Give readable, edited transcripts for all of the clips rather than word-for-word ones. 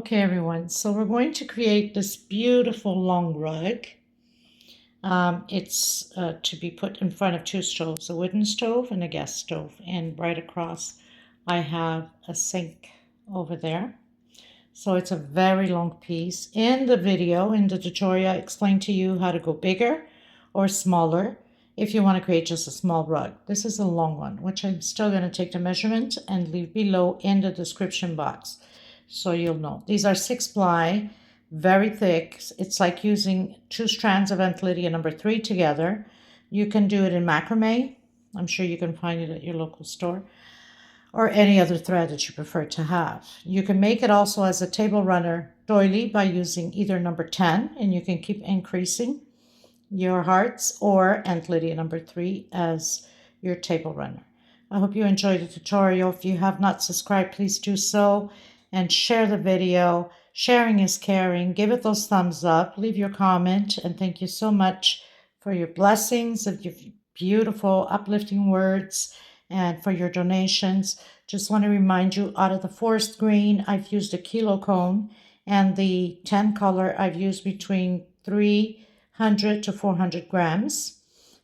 Okay, everyone, so we're going to create this beautiful long rug. It's to be put in front of two stoves, a wooden stove and a gas stove. And right across, I have a sink over there. So it's a very long piece. In the video, in the tutorial, I explained to you how to go bigger or smaller if you want to create just a small rug. This is a long one, which I'm still going to take the measurement and leave below in the description box, so you'll know. These are 6-ply, very thick. It's like using 2 strands of Aunt Lydia number 3 together. You can do it in macrame. I'm sure you can find it at your local store, or any other thread that you prefer to have. You can make it also as a table runner doily by using either number 10, and you can keep increasing your hearts, or Aunt Lydia number 3 as your table runner. I hope you enjoyed the tutorial. If you have not subscribed, please do so and share the video. Sharing is caring. Give it those thumbs up. Leave your comment. And thank you so much for your blessings, of your beautiful, uplifting words, and for your donations. Just want to remind you, out of the forest green, I've used a kilo cone, and the 10 color, I've used between 300 to 400 grams,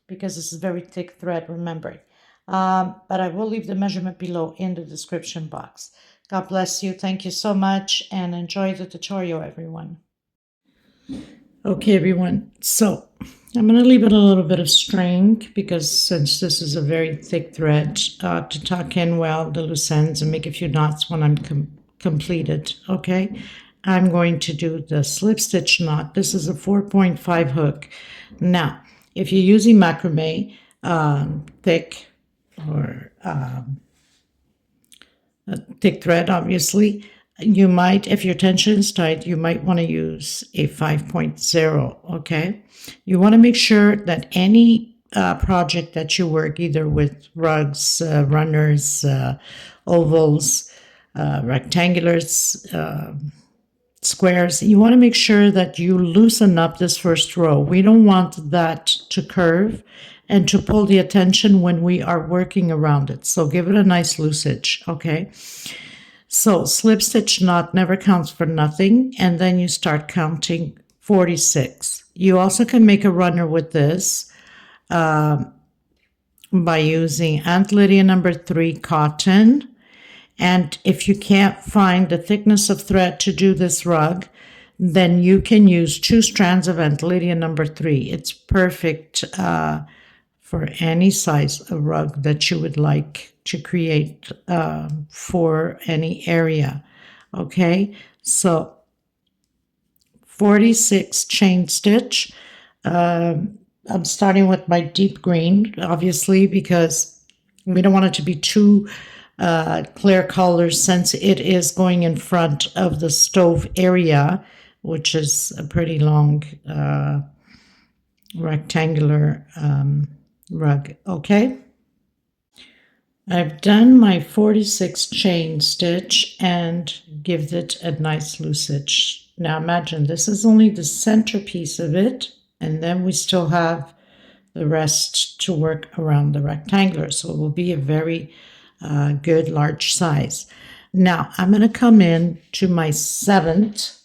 because this is very thick thread, remember. But I will leave the measurement below in the description box. God bless you. Thank you so much, and enjoy the tutorial, everyone. Okay, everyone. So I'm going to leave it a little bit of string, because since this is a very thick thread, to tuck in well the loose ends and make a few knots when I'm completed. Okay, I'm going to do the slip stitch knot. This is a 4.5 hook. Now, if you're using macrame, thick or a thick thread, obviously, you might, if your tension is tight, you might want to use a 5.0, okay? You want to make sure that any project that you work, either with rugs, runners, ovals, rectangulars, squares, you want to make sure that you loosen up this first row. We don't want that to curve and to pull the attention when we are working around it. So give it a nice loosage, okay? So slip stitch knot never counts for nothing, and then you start counting 46. You also can make a runner with this by using Aunt Lydia number 3 cotton. And if you can't find the thickness of thread to do this rug, then you can use 2 strands of Aunt Lydia number 3. It's perfect for any size of rug that you would like to create for any area. Okay, so 46 chain stitch. I'm starting with my deep green, obviously, because we don't want it to be too clear colors, since it is going in front of the stove area, which is a pretty long rectangular rug. Okay, I've done my 46 chain stitch and give it a nice loosage. Now imagine this is only the centerpiece of it, and then we still have the rest to work around the rectangular, so it will be a very good large size. Now I'm going to come in to my 7th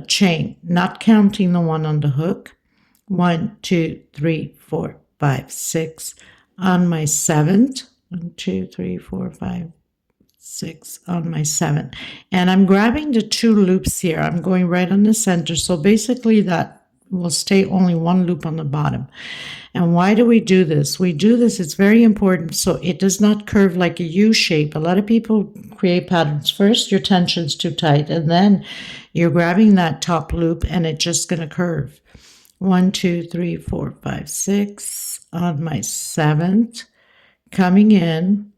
chain, not counting the one on the hook. 1, 2, 3, 4, 5, 6 on my 7th. 1, 2, 3, 4, 5, 6 on my 7th. And I'm grabbing the 2 loops here. I'm going right on the center. So basically that will stay only 1 loop on the bottom. And why do we do this? We do this, it's very important, so it does not curve like a U shape. A lot of people create patterns. First, your tension's too tight, and then you're grabbing that top loop and it's just going to curve. 1, 2, 3, 4, 5, 6 on my 7th, coming in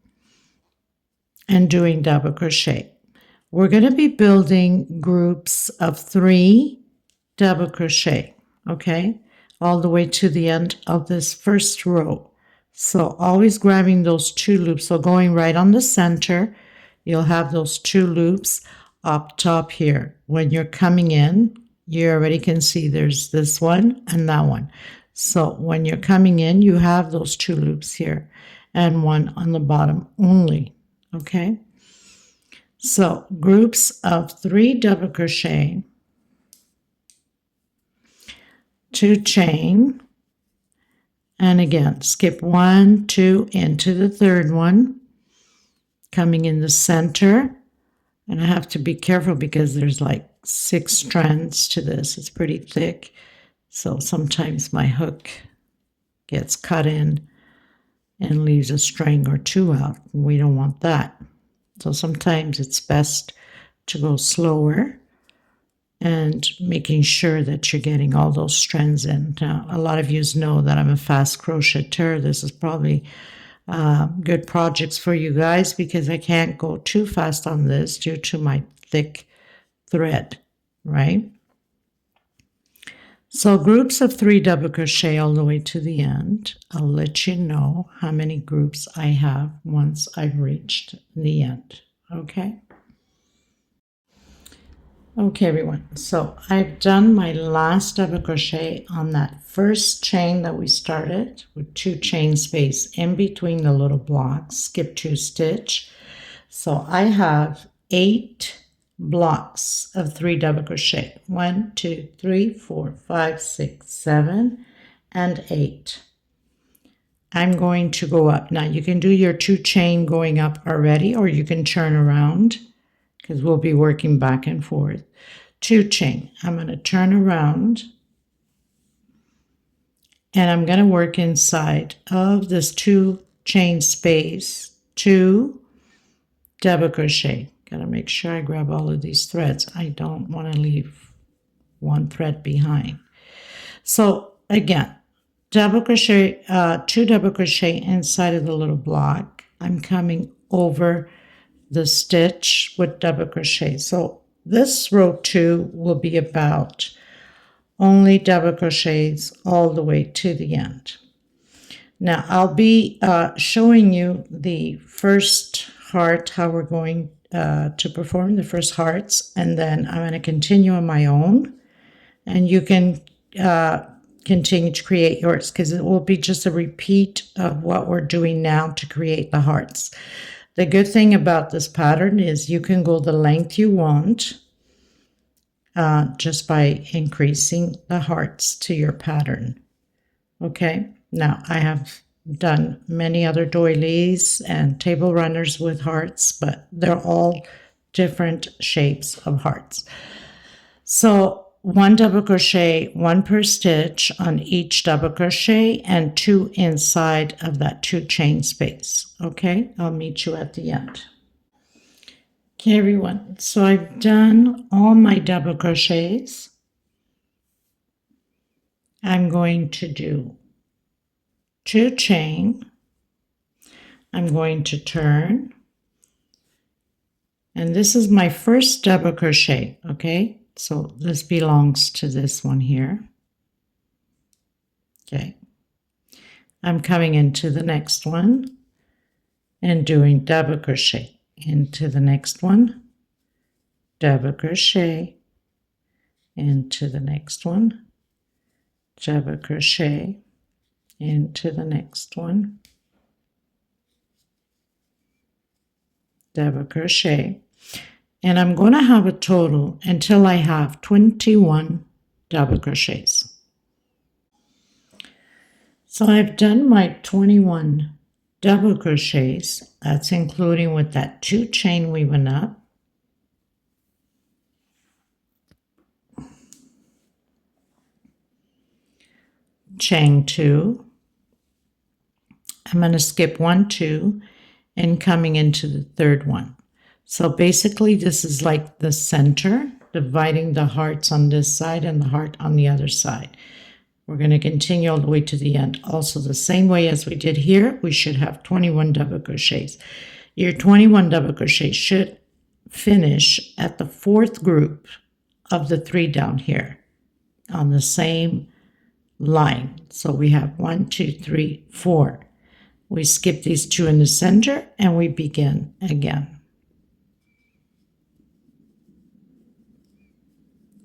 and doing double crochet. We're going to be building groups of 3 double crochet, okay, all the way to the end of this first row. So always grabbing those 2 loops. So going right on the center, you'll have those 2 loops up top here. When you're coming in, you already can see there's this one and that one. So when you're coming in, you have those 2 loops here and 1 on the bottom only, okay? So groups of 3 double crochet, 2 chain, and again skip 1, 2 into the third one, coming in the center. And I have to be careful because there's like 6 strands to this. It's pretty thick, so sometimes my hook gets cut in and leaves a string or 2 out. We don't want that. So sometimes it's best to go slower and making sure that you're getting all those strands in. Now, a lot of you know that I'm a fast crocheter. This is probably good projects for you guys because I can't go too fast on this due to my thick thread, right? So groups of 3 double crochet all the way to the end. I'll let you know how many groups I have once I've reached the end, okay? Okay, everyone, so I've done my last double crochet on that first chain that we started with 2 chain space in between the little blocks, skip 2 stitch. So I have 8 blocks of 3 double crochet. 1, 2, 3, 4, 5, 6, 7, and 8. I'm going to go up. Now you can do your 2 chain going up already, or you can turn around, because we'll be working back and forth. 2 chain. I'm going to turn around and I'm going to work inside of this 2 chain space, 2 double crochet. Got to make sure I grab all of these threads. I don't want to leave one thread behind. So again, double crochet, 2 double crochet inside of the little block. I'm coming over the stitch with double crochet. So this row 2 will be about only double crochets all the way to the end. Now I'll be showing you the first heart, how we're going to perform the first hearts, and then I'm going to continue on my own, and you can continue to create yours because it will be just a repeat of what we're doing now to create the hearts. The good thing about this pattern is you can go the length you want just by increasing the hearts to your pattern. Okay, now I have done many other doilies and table runners with hearts, but they're all different shapes of hearts. So 1 double crochet, 1 per stitch on each double crochet, and 2 inside of that 2 chain space. Okay, I'll meet you at the end. Okay, everyone, so I've done all my double crochets. I'm going to do 2 chain. I'm going to turn, and this is my first double crochet. Okay, so this belongs to this one here. Okay, I'm coming into the next one and doing double crochet into the next one, double crochet into the next one, double crochet into the next one, double crochet, and I'm going to have a total until I have 21 double crochets. So I've done my 21 double crochets. That's including with that 2 chain weaving up, chain 2. I'm going to skip 1, 2, and coming into the third one. So basically this is like the center, dividing the hearts on this side and the heart on the other side. We're going to continue all the way to the end. Also the same way as we did here, we should have 21 double crochets. Your 21 double crochets should finish at the 4th group of the 3 down here on the same line. So we have 1, 2, 3, 4. We skip these 2 in the center and we begin again.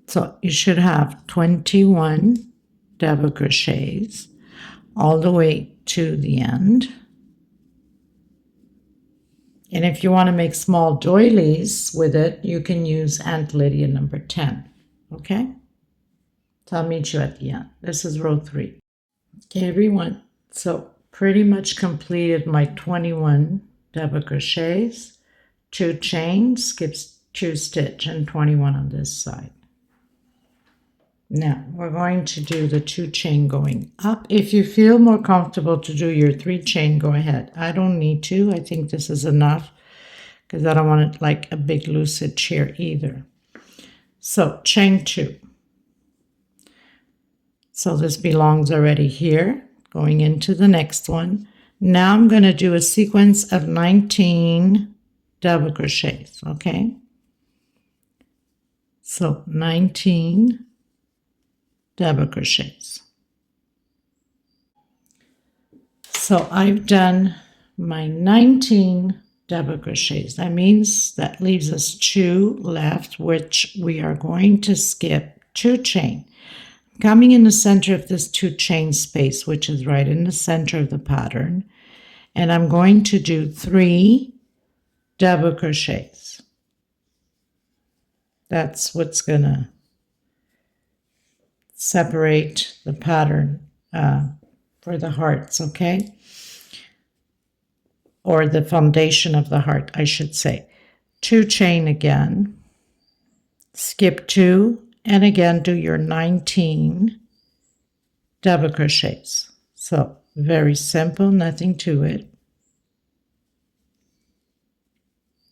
So you should have 21 double crochets all the way to the end. And if you want to make small doilies with it, you can use Aunt Lydia number 10. Okay? So I'll meet you at the end. This is row 3. Okay, everyone. So pretty much completed my 21 double crochets, 2 chains, skip 2 stitch, and 21 on this side. Now we're going to do the 2 chain going up. If you feel more comfortable to do your 3 chain, go ahead. I don't need to. I think this is enough because I don't want it like a big loose stitch here either. So chain 2. So this belongs already here, going into the next one. Now I'm going to do a sequence of 19 double crochets, okay? So 19 double crochets. So I've done my 19 double crochets. That means that leaves us 2 left, which we are going to skip 2 chain. Coming in the center of this 2 chain space, which is right in the center of the pattern, and I'm going to do 3 double crochets. That's what's gonna separate the pattern for the hearts, okay? Or the foundation of the heart, I should say. 2 chain again, skip 2, and again do your 19 double crochets. So very simple, nothing to it.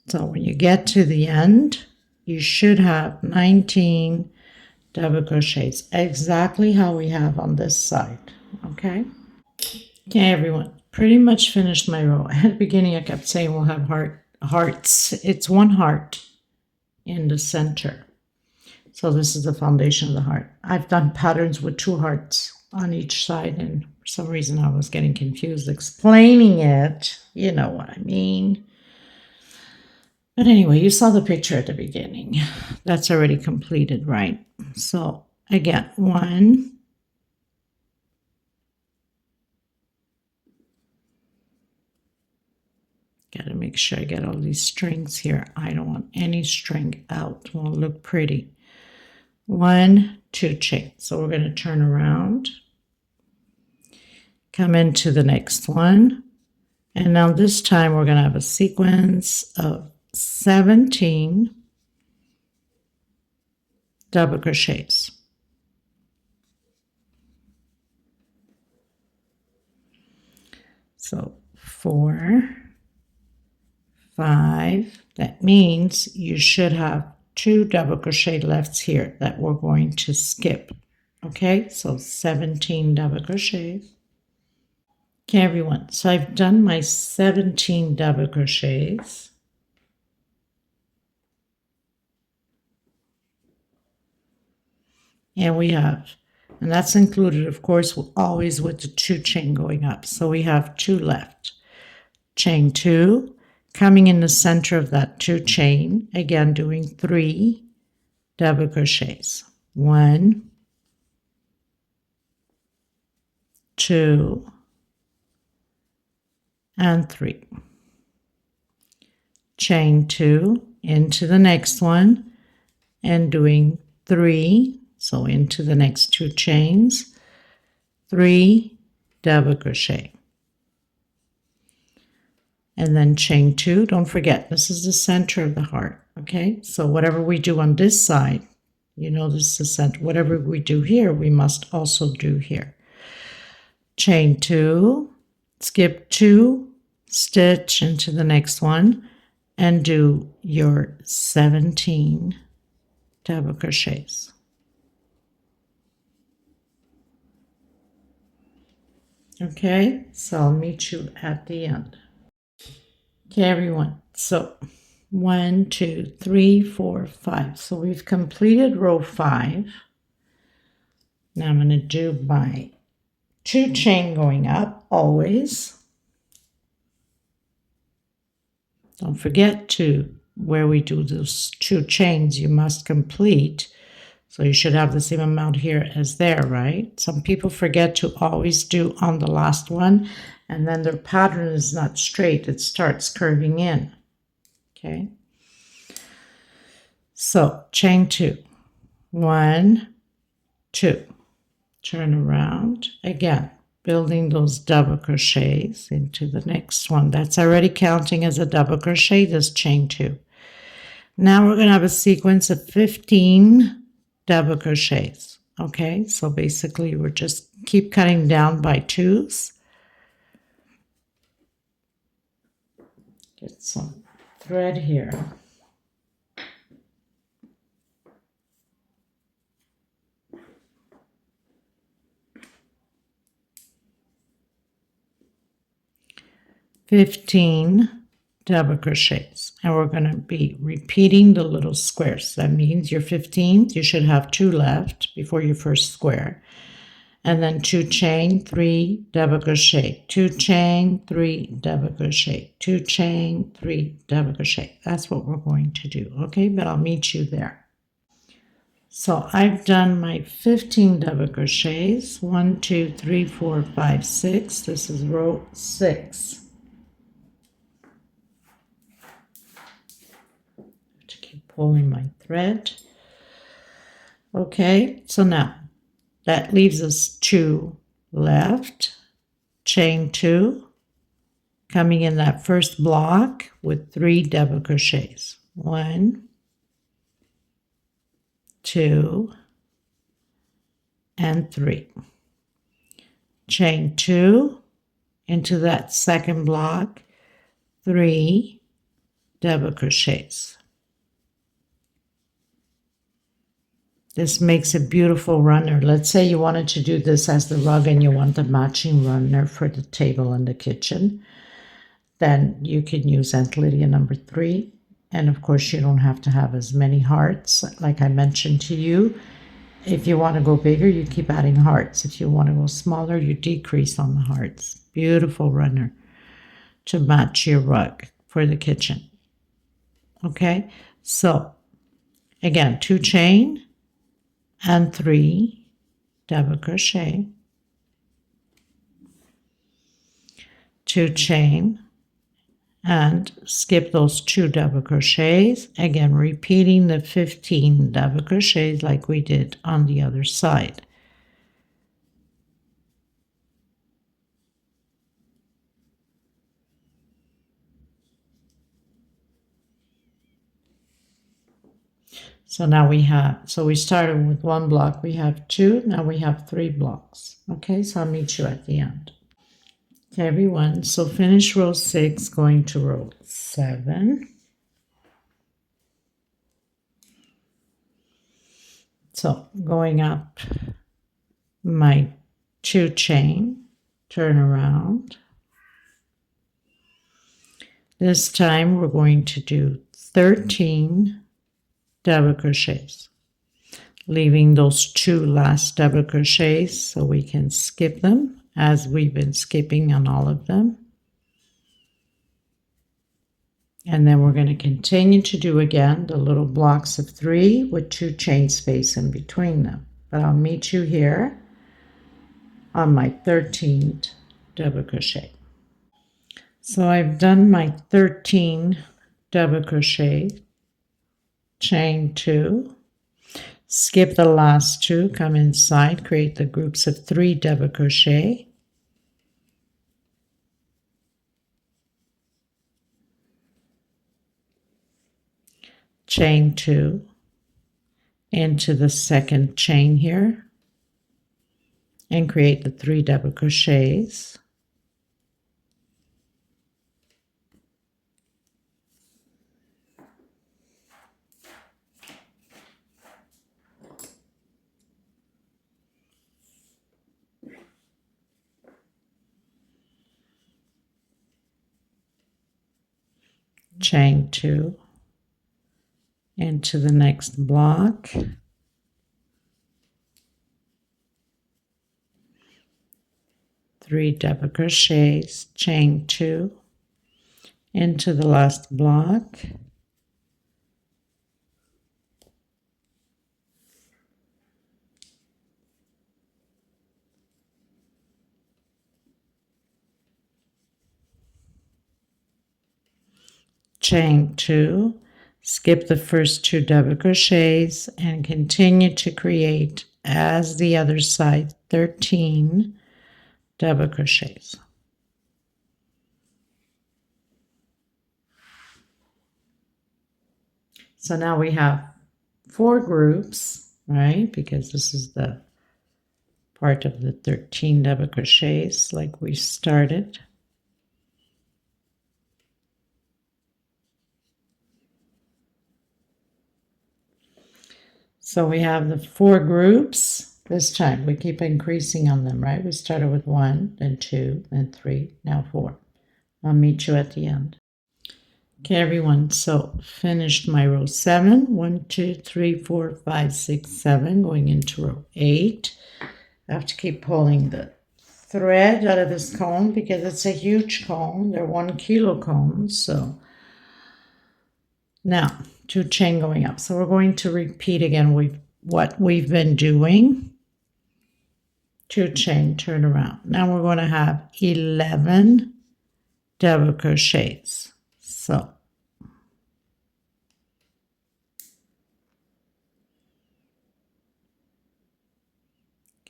So when you get to the end, you should have 19 double crochets, exactly how we have on this side, okay? Okay, everyone, pretty much finished my row. At the beginning, I kept saying we'll have hearts. It's 1 heart in the center. So this is the foundation of the heart. I've done patterns with 2 hearts on each side, and for some reason I was getting confused explaining it. You know what I mean. But anyway, you saw the picture at the beginning. That's already completed, right? So again, 1, gotta make sure I get all these strings here. I don't want any string out. It won't look pretty. 1, 2 chain. So we're going to turn around, come into the next one, and now this time we're going to have a sequence of 17 double crochets. So 4, 5, that means you should have 2 double crochet lefts here that we're going to skip. Okay, so 17 double crochets. Okay, everyone, so I've done my 17 double crochets. And we have, and that's included, of course, always with the 2 chain going up. So we have 2 left. Chain 2, coming in the center of that 2 chain, again doing 3 double crochets. 1, 2, and 3. Chain 2 into the next one and doing 3, so into the next 2 chains, 3 double crochet. And then chain 2, don't forget, this is the center of the heart, okay? So whatever we do on this side, you know this is the center. Whatever we do here, we must also do here. Chain 2, skip 2, stitch into the next one, and do your 17 double crochets. Okay, so I'll meet you at the end. Okay, everyone, so 1, 2, 3, 4, 5. So we've completed row 5. Now I'm going to do my 2 chain going up always. Don't forget to, where we do those 2 chains, you must complete. So you should have the same amount here as there, right? Some people forget to always do on the last one, and then their pattern is not straight. It starts curving in. Okay, so chain 2, 1, 2, turn around again, building those double crochets into the next one. That's already counting as a double crochet, this chain 2. Now we're going to have a sequence of 15 double crochets. Okay, so basically we're just keep cutting down by 2s. Get some thread here. $15 double crochets, and we're going to be repeating the little squares. That means your 15th, you should have 2 left before your first square, and then 2 chain, 3 double crochet, 2 chain, 3 double crochet, 2 chain, 3 double crochet. That's what we're going to do. Okay, but I'll meet you there. So I've done my 15 double crochets. 1, 2, 3, 4, 5, 6. This is row 6. To keep pulling my thread. Okay, so now that leaves us 2 left. Chain 2, coming in that first block with 3 double crochets. 1, 2, and 3. Chain 2 into that second block, 3 double crochets. This makes a beautiful runner. Let's say you wanted to do this as the rug and you want the matching runner for the table in the kitchen. Then you can use Aunt Lydia number 3. And of course, you don't have to have as many hearts. Like I mentioned to you, if you want to go bigger, you keep adding hearts. If you want to go smaller, you decrease on the hearts. Beautiful runner to match your rug for the kitchen. Okay, so again, 2 chain and 3 double crochet, 2 chain, and skip those 2 double crochets, again repeating the 15 double crochets like we did on the other side. So now we have, so we started with 1 block, we have 2, now we have 3 blocks. Okay, so I'll meet you at the end. Okay, everyone, so finish row 6, going to row 7. So going up my 2 chain, turn around. This time we're going to do 13 double crochets, leaving those 2 last double crochets so we can skip them as we've been skipping on all of them. And then we're going to continue to do again the little blocks of 3 with 2 chain space in between them. But I'll meet you here on my 13th double crochet. So I've done my 13 double crochet, chain 2, skip the last 2, come inside, create the groups of 3 double crochet, chain 2 into the second chain here, and create the 3 double crochets, chain 2 into the next block, three double crochets, chain 2 into the last block, chain 2, skip the first 2 double crochets, and continue to create as the other side 13 double crochets. So now we have 4 groups, right? Because this is the part of the 13 double crochets like we started. So we have the 4 groups. This time we keep increasing on them, right? We started with 1, then 2, then 3, now 4. I'll meet you at the end. Okay, everyone, so finished my row 7. 1, 2, 3, 4, 5, 6, 7, going into row 8. I have to keep pulling the thread out of this comb because it's a huge comb. They're 1 kilo combs, so now 2 chain going up. So we're going to repeat again what we've been doing. 2 chain, turn around. Now we're going to have 11 double crochets. So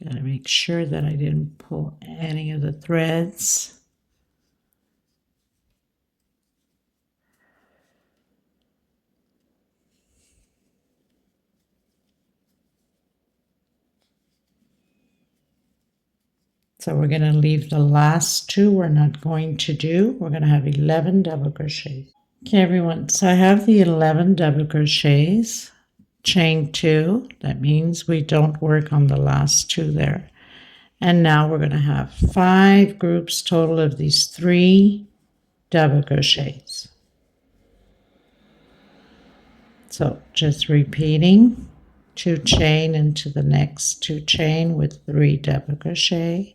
gotta make sure that I didn't pull any of the threads. So we're going to leave the last 2 we're not going to do. We're going to have 11 double crochets. Okay, everyone, so I have the 11 double crochets, chain 2. That means we don't work on the last 2 there. And now we're going to have 5 groups total of these 3 double crochets. So just repeating, 2 chain into the next 2 chain with 3 double crochet.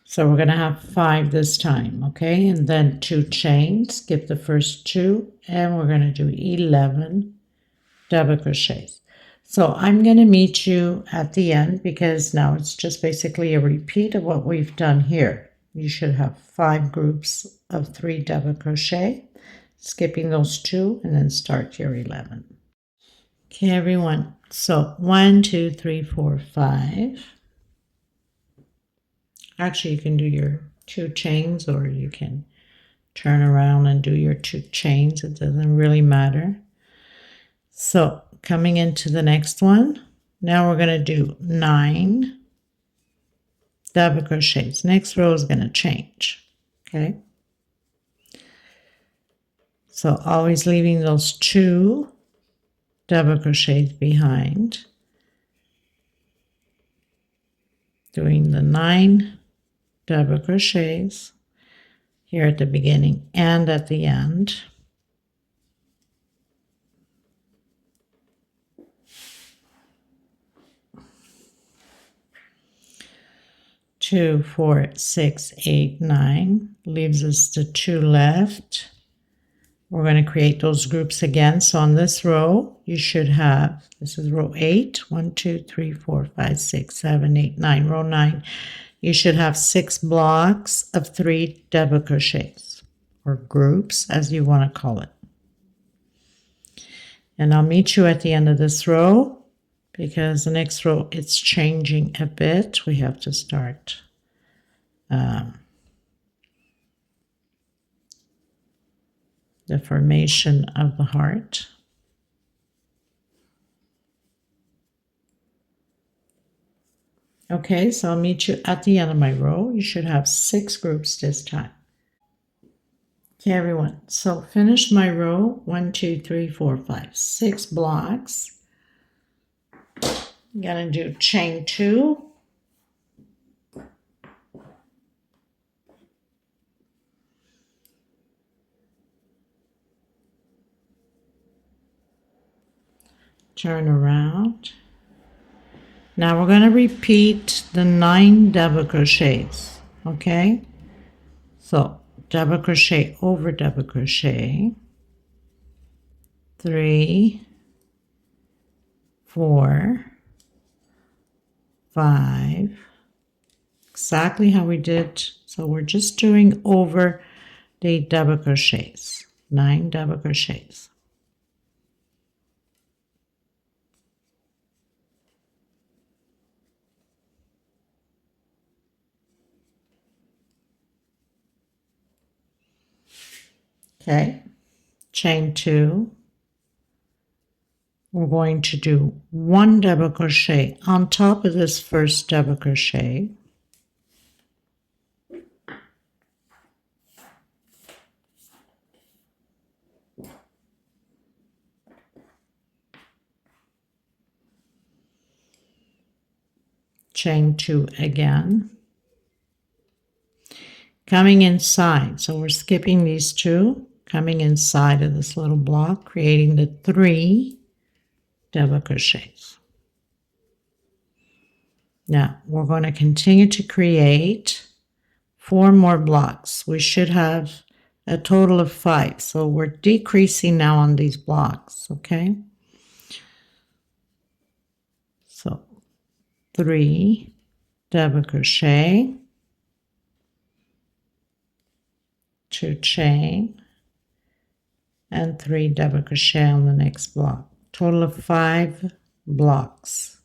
So we're going to have 5 this time, okay? And then 2 chains, skip the first 2, and we're going to do 11 double crochets. So I'm going to meet you at the end because now it's just basically a repeat of what we've done here. You should have 5 groups of 3 double crochet, skipping those 2, and then start your 11. Okay, everyone. So 1, 2, 3, 4, 5. Actually, you can do your 2 chains or you can turn around and do your 2 chains. It doesn't really matter. So coming into the next one, now we're going to do 9 double crochets. Next row is going to change. Okay. So always leaving those 2 double crochets behind. Doing the 9 double crochets here at the beginning and at the end. Two, 4, 6, 8, 9 leaves us the 2 left. We're going to create those groups again. So on this row, you should have, this is row 8, 1, 2, 3, 4, 5, 6, 7, 8, 9, row 9. You should have 6 blocks of 3 double crochets, or groups as you want to call it. And I'll meet you at the end of this row because the next row it's changing a bit. We have to start the formation of the heart. Okay, so I'll meet you at the end of my row. You should have 6 groups this time. Okay, everyone, so finish my row. 1, 2, 3, 4, 5, 6 blocks. I'm gonna do chain 2. Turn around. Now we're going to repeat the 9 double crochets, okay? So double crochet over double crochet, 3, 4, 5, exactly how we did. So we're just doing over the double crochets, 9 double crochets. Okay, chain 2. We're going to do 1 double crochet on top of this first double crochet. Chain 2 again. Coming inside, so we're skipping these 2, coming inside of this little block, creating the 3 double crochets. Now we're going to continue to create 4 more blocks. We should have a total of 5, so we're decreasing now on these blocks, okay? So 3 double crochet, 2 chain, and 3 double crochet on the next block. Total of 5 blocks.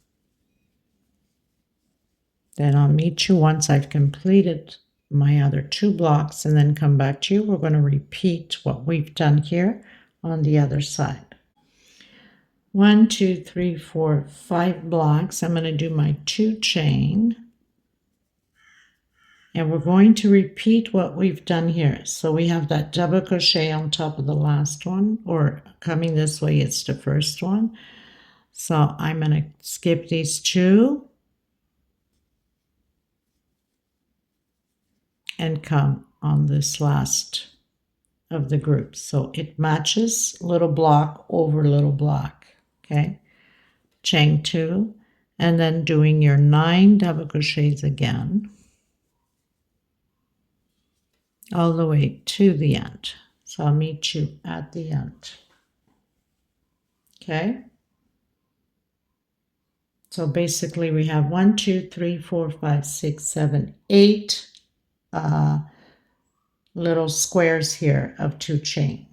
Then I'll meet you once I've completed my other 2 blocks and then come back to you. We're going to repeat what we've done here on the other side. 1, 2, 3, 4, 5 blocks. I'm going to do my 2 chain. And we're going to repeat what we've done here. So we have that double crochet on top of the last one, or coming this way, it's the first one. So I'm going to skip these 2 and come on this last of the group. So it matches little block over little block, okay? Chain 2, and then doing your 9 double crochets again, all the way to the end. So I'll meet you at the end. Okay? So basically we have 1, 2, 3, 4, 5, 6, 7, 8 little squares here of 2 chain.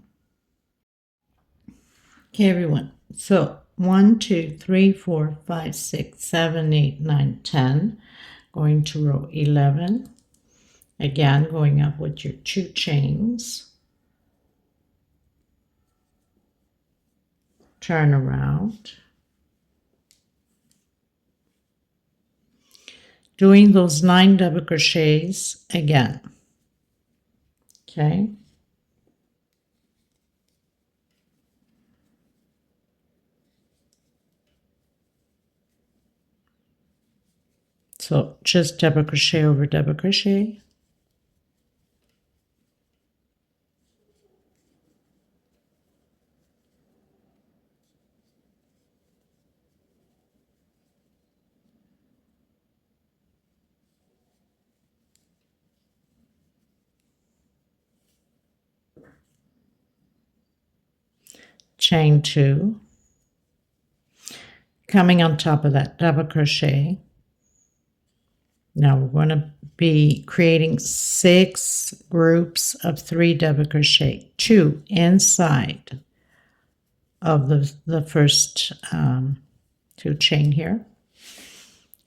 Okay, everyone. So 1, 2, 3, 4, 5, 6, 7, 8, 9, 10. Going to row 11. Again, going up with your 2 chains. Turn around. Doing those 9 double crochets again. Okay. So just double crochet over double crochet. Chain 2, coming on top of that double crochet. Now we're going to be creating 6 groups of 3 double crochet, 2 inside of the first 2 chain here.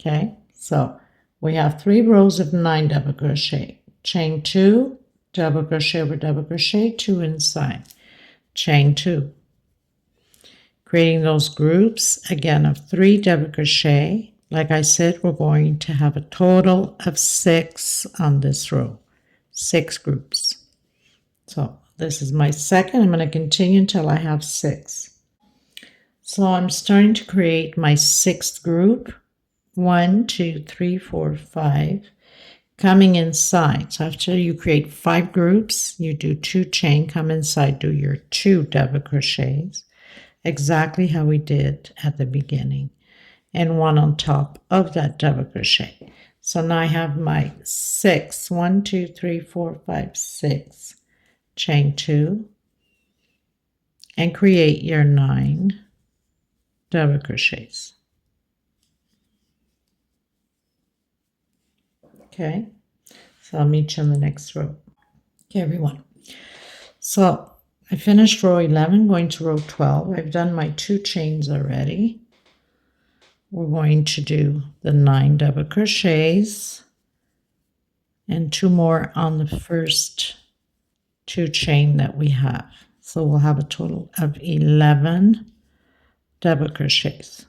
Okay, so we have 3 rows of 9 double crochet, chain 2, double crochet over double crochet, 2 inside, chain 2. Creating those groups again of 3 double crochet. Like I said, we're going to have a total of 6 on this row, 6 groups. So this is my second. I'm going to continue until I have 6. So I'm starting to create my 6th group. 1, 2, 3, 4, 5. Coming inside. So after you create 5 groups, you do 2 chain, come inside, do your 2 double crochets. Exactly how we did at the beginning, and 1 on top of that double crochet. So now I have my 6, 1, 2, 3, 4, 5, 6, chain 2, and create your 9 double crochets. Okay, so I'll meet you in the next row. Okay, everyone. So I finished row 11, going to row 12. I've done my 2 chains already. We're going to do the 9 double crochets and 2 more on the first 2 chain that we have. So we'll have a total of 11 double crochets.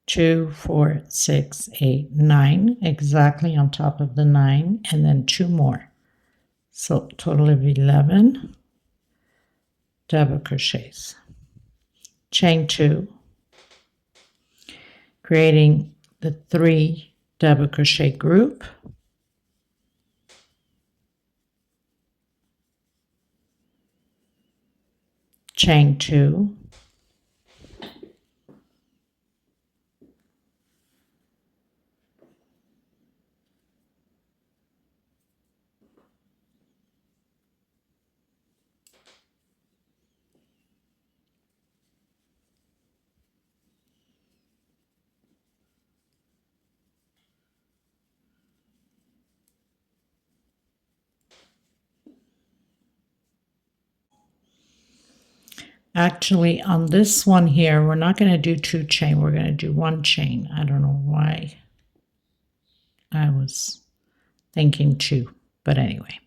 Two, 4, 6, 8, 9, exactly on top of the 9, and then 2 more. So total of 11 double crochets. Chain 2, creating the 3 double crochet group. Chain 2, actually on this one here, we're not going to do 2 chain, we're going to do 1 chain. I don't know why I was thinking 2, but anyway,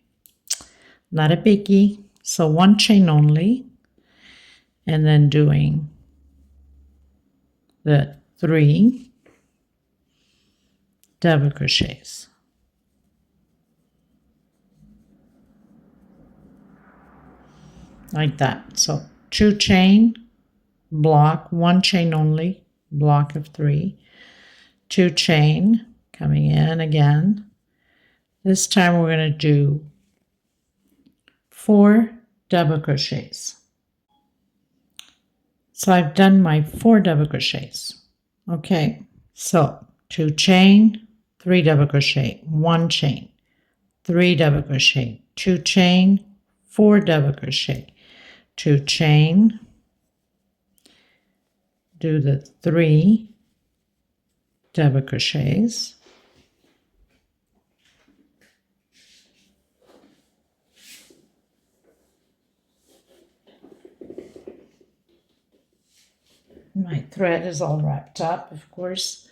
not a biggie. So 1 chain only, and then doing the 3 double crochets. Like that. So 2 chain, block, 1 chain only, block of 3, 2 chain, coming in again. This time we're going to do 4 double crochets. So I've done my 4 double crochets. Okay, so 2 chain, 3 double crochet, 1 chain, 3 double crochet, 2 chain, 4 double crochet, 2 chain, do the 3 double crochets, my thread is all wrapped up, of course.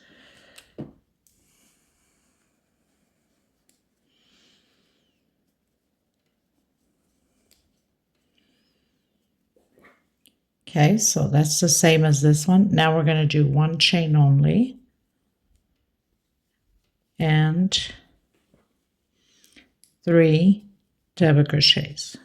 Okay, so that's the same as this one. Now we're going to do 1 chain only and 3 double crochets.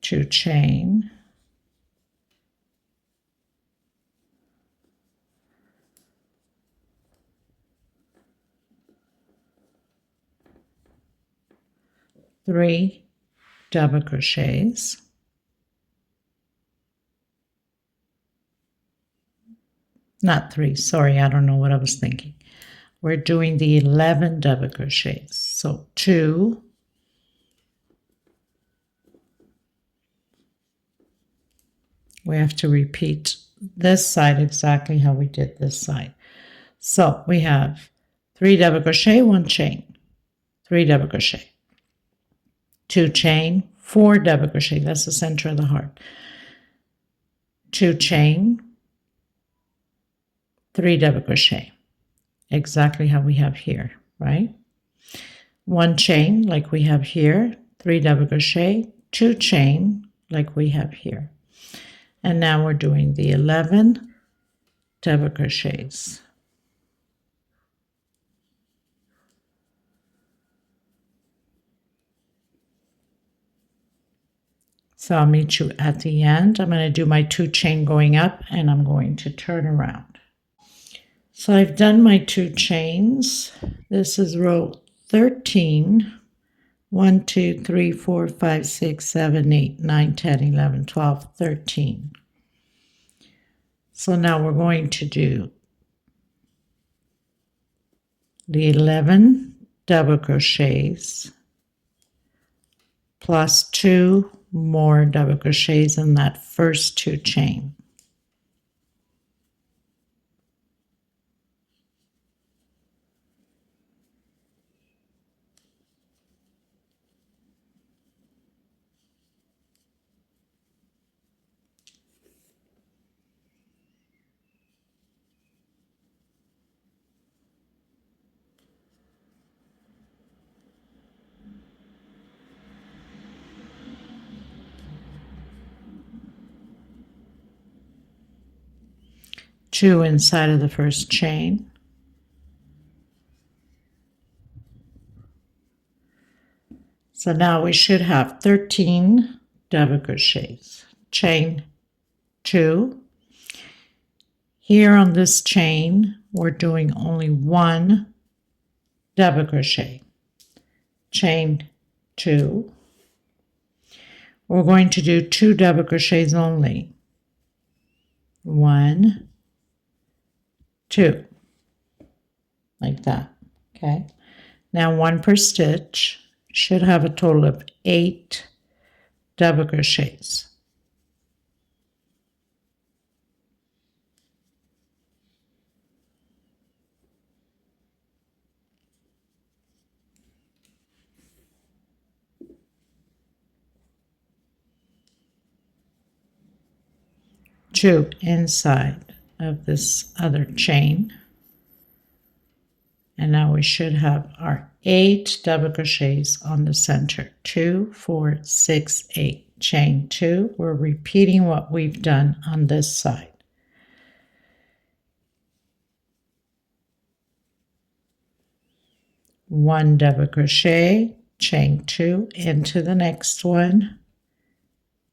Two chain, three double crochets, not 3, sorry, I don't know what I was thinking. We're doing the 11 double crochets. So 2, we have to repeat this side exactly how we did this side. So we have 3 double crochet, 1 chain, 3 double crochet, 2 chain, 4 double crochet. That's the center of the heart. 2 chain, 3 double crochet. Exactly how we have here, right? 1 chain like we have here, 3 double crochet, 2 chain like we have here. And now we're doing the 11 double crochets. So I'll meet you at the end. I'm going to do my 2 chain going up and I'm going to turn around. So I've done my 2 chains. This is row 13. 1, 2, 3, 4, 5, 6, 7, 8, 9, 10, 11, 12, 13. So now we're going to do the 11 double crochets plus 2 more double crochets in that first 2 chain. Two inside of the first chain. So now we should have 13 double crochets. Chain 2. Here on this chain, we're doing only 1 double crochet. Chain 2. We're going to do 2 double crochets only. 1, 2, like that. Okay. Now 1 per stitch. Should have a total of 8 double crochets. Two inside of this other chain. And now we should have our 8 double crochets on the center. 2, 4, 6, 8. Chain 2. We're repeating what we've done on this side. One double crochet, chain 2 into the next one,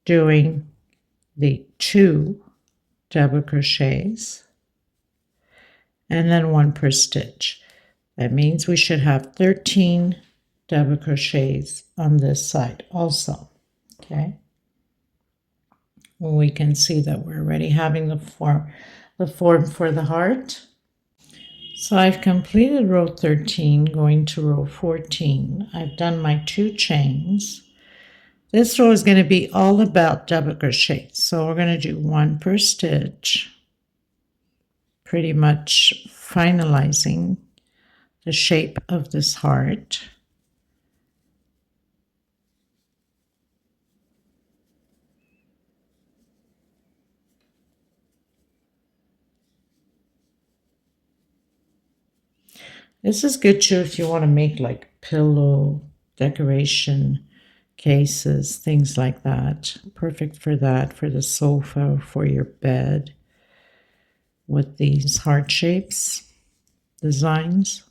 doing the 2 double crochets, and then 1 per stitch. That means we should have 13 double crochets on this side also. Okay. Well, we can see that we're already having the form for the heart. So I've completed row 13, going to row 14. I've done my 2 chains. This row is going to be all about double crochet. So we're going to do 1 per stitch, pretty much finalizing the shape of this heart. This is good too if you want to make like pillow decoration cases, things like that. Perfect for that, for the sofa, for your bed, with these heart shapes, designs.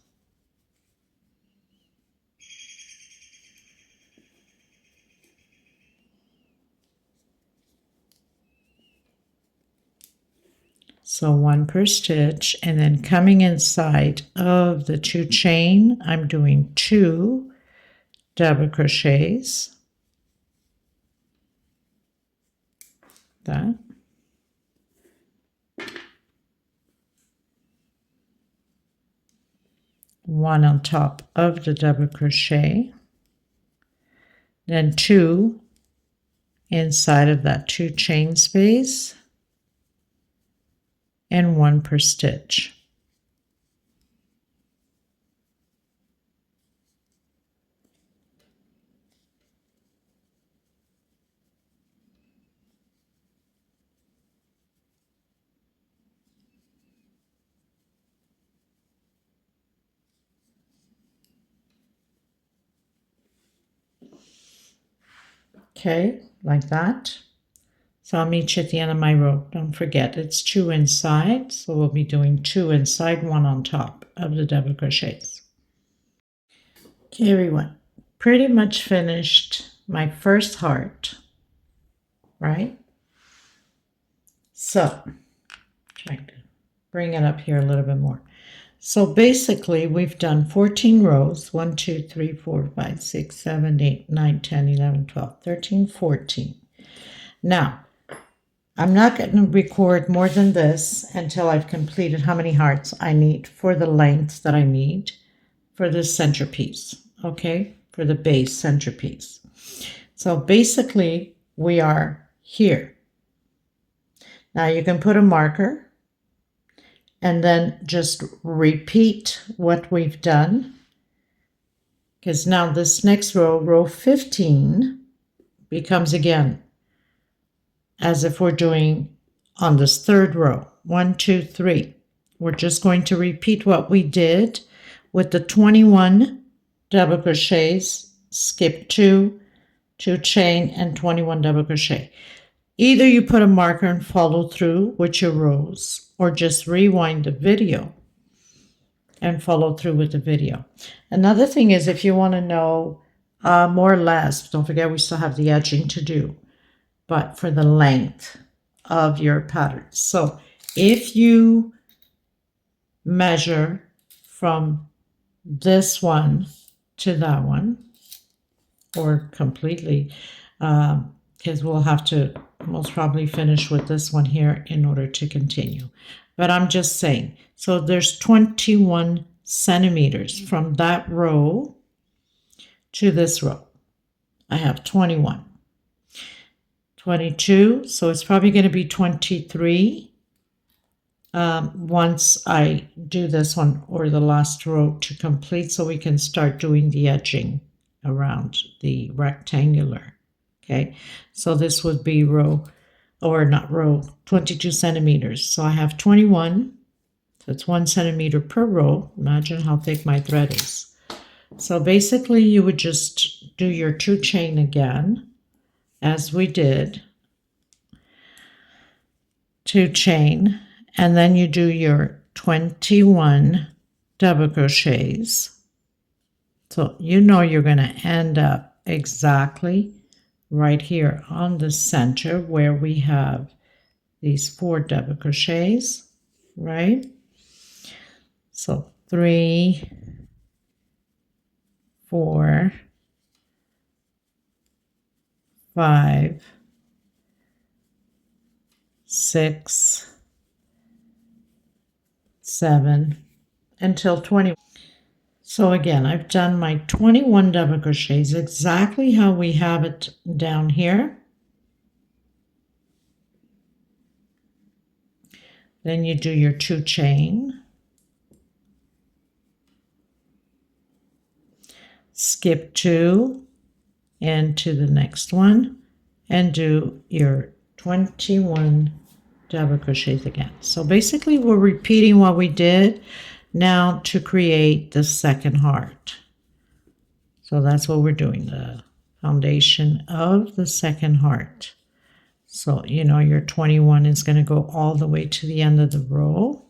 So 1 per stitch, and then coming inside of the 2 chain, I'm doing 2 double crochets. That. One on top of the double crochet, then 2 inside of that 2 chain space, and 1 per stitch. Okay, like that. So I'll meet you at the end of my row. Don't forget, it's 2 inside, so we'll be doing 2 inside, 1 on top of the double crochets. Okay, everyone, pretty much finished my first heart, right? So, trying to bring it up here a little bit more. So basically, we've done 14 rows, 1, 2, 3, 4, 5, 6, 7, 8, 9, 10, 11, 12, 13, 14. Now, I'm not going to record more than this until I've completed how many hearts I need for the length that I need for this centerpiece, okay? For the base centerpiece. So basically, we are here. Now you can put a marker and then just repeat what we've done. Because now this next row, row 15, becomes again as if we're doing on this third row. 1, 2, 3. We're just going to repeat what we did with the 21 double crochets, skip 2, 2 chain, and 21 double crochet. Either you put a marker and follow through with your rows, or just rewind the video and follow through with the video. Another thing is, if you want to know more or less, don't forget we still have the edging to do, but for the length of your pattern. So if you measure from this one to that one, or completely, because we'll have to most probably finish with this one here in order to continue. But I'm just saying, so there's 21 centimeters from that row to this row. I have 21. 22, so it's probably going to be 23 once I do this one or the last row to complete, so we can start doing the edging around the rectangular. Okay, so this would be row, or not row, 22 centimeters. So I have 21, so it's 1 centimeter per row. Imagine how thick my thread is. So basically you would just do your 2 chain again, as we did, 2 chain, and then you do your 21 double crochets. So you know you're going to end up exactly right here on the center where we have these 4 double crochets, right? So 3, 4, 5, 6, 7, until 20. So again, I've done my 21 double crochets exactly how we have it down here. Then you do your 2 chain, skip 2 into the next one, and do your 21 double crochets again. So basically we're repeating what we did now to create the second heart. So that's what we're doing, the foundation of the second heart. So you know your 21 is going to go all the way to the end of the row.